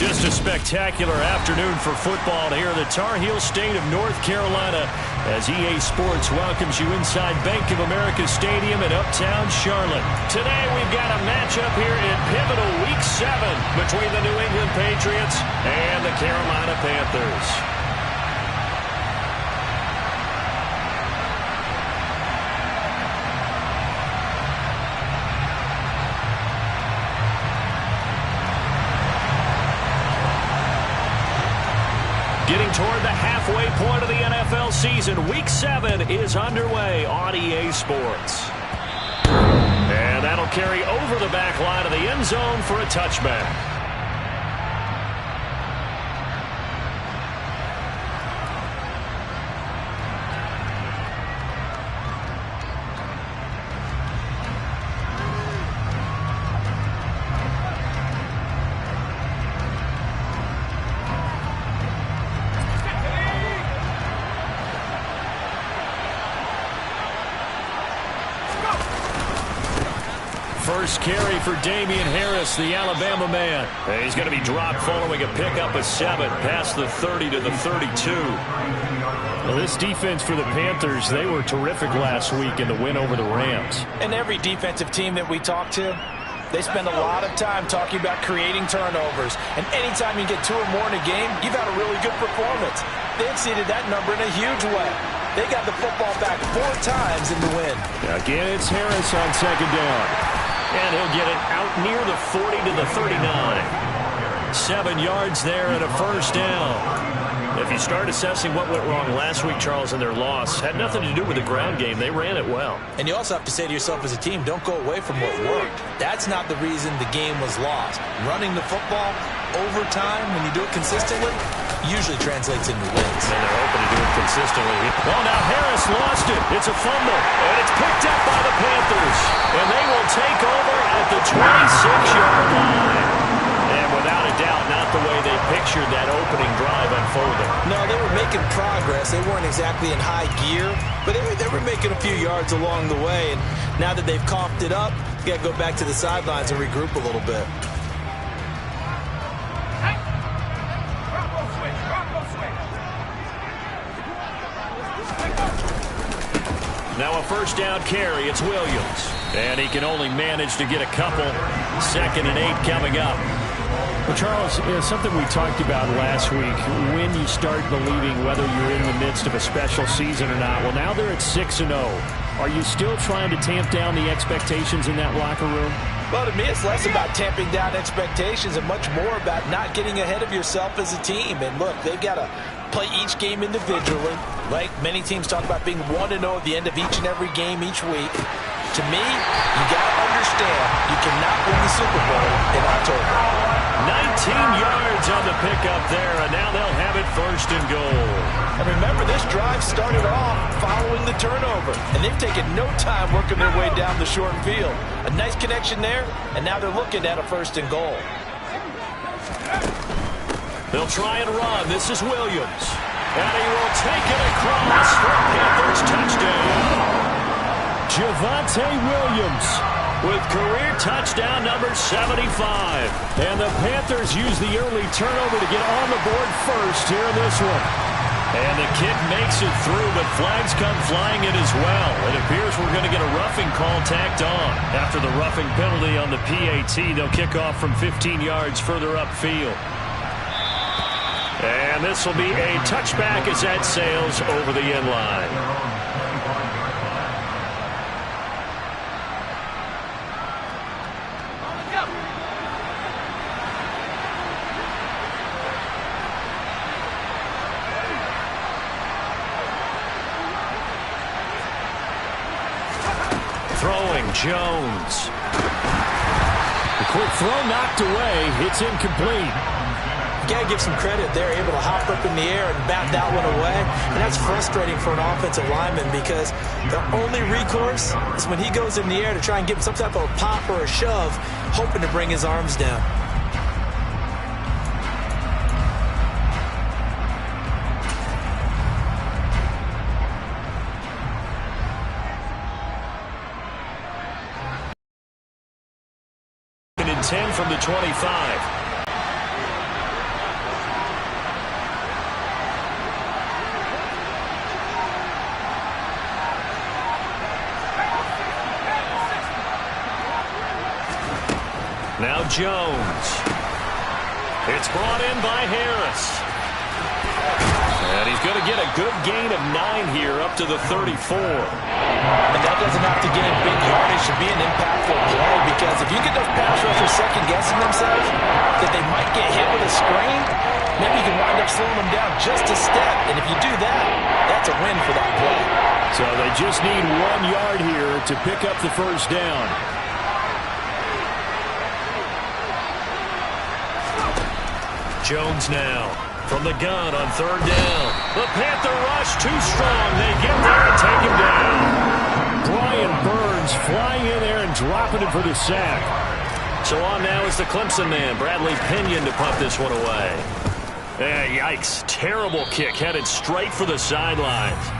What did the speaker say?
Just a spectacular afternoon for football here in the Tar Heel state of North Carolina as EA Sports welcomes you inside Bank of America Stadium in uptown Charlotte. Today we've got a matchup here in pivotal Week 7 between the New England Patriots and the Carolina Panthers. Getting toward the halfway point of the NFL season, Week 7 is underway on EA Sports. And that'll carry over the back line of the end zone for a touchback. First carry for Damian Harris, the Alabama man. He's going to be dropped following a pickup of 7 past the 30 to the 32. Well, this defense for the Panthers, they were terrific last week in the win over the Rams. And every defensive team that we talk to, they spend a lot of time talking about creating turnovers. And anytime you get 2 or more in a game, you've had a really good performance. They exceeded that number in a huge way. They got the football back 4 times in the win. Again, it's Harris on second down. And he'll get it out near the 40 to the 39. 7 yards there and a first down. If you start assessing what went wrong last week, Charles, in their loss, had nothing to do with the ground game. They ran it well. And you also have to say to yourself as a team, don't go away from what worked. That's not the reason the game was lost. Running the football over time, when you do it consistently, usually translates into wins. And they're hoping to do it consistently. Well, now Harris lost it. It's a fumble. And it's picked up by the Panthers. And they will take over at the 26-yard line. And without a doubt, not the way they pictured that opening drive unfolding. No, they were making progress. They weren't exactly in high gear, but they were making a few yards along the way. And now that they've coughed it up, you got to go back to the sidelines and regroup a little bit. Now a first down carry. It's Williams. And he can only manage to get a couple. 2nd and 8 coming up. Well, Charles, something we talked about last week, when you start believing whether you're in the midst of a special season or not. Well, now they're at 6-0. Are you still trying to tamp down the expectations in that locker room? Well, to me, it's less about tamping down expectations and much more about not getting ahead of yourself as a team. And look, they've got to play each game individually, right? Many teams talk about being 1-0 at the end of each and every game each week. To me, you got to understand you cannot win the Super Bowl in October. 19 yards on the pickup there, and now they'll have it 1st and goal. And remember, this drive started off following the turnover, and they've taken no time working their way down the short field. A nice connection there, and now they're looking at a 1st and goal. They'll try and run. This is Williams. And he will take it across for a Panthers touchdown. Javonte Williams with career touchdown number 75. And the Panthers use the early turnover to get on the board first here in this one. And the kick makes it through, but flags come flying in as well. It appears we're going to get a roughing call tacked on. After the roughing penalty on the PAT, they'll kick off from 15 yards further upfield. And this will be a touchback as that sails over the end line. Throwing, Jones. The quick throw knocked away. It's incomplete. You got to give some credit. They're able to hop up in the air and bat that one away. And that's frustrating for an offensive lineman because their only recourse is when he goes in the air to try and give him some type of a pop or a shove, hoping to bring his arms down. And 10 from the 25. Now Jones. It's brought in by Harris. And he's going to get a good gain of 9 here up to the 34. And that doesn't have to gain big yardage to be an impactful play, because if you get those pass rushers second-guessing themselves that they might get hit with a screen, maybe you can wind up slowing them down just a step. And if you do that, that's a win for that play. So they just need 1 yard here to pick up the first down. Jones now from the gun on 3rd down. The Panther rush too strong. They get there and take him down. Brian Burns flying in there and dropping it for the sack. So on now is the Clemson man, Bradley Pinion, to punt this one away. Yikes. Terrible kick headed straight for the sidelines.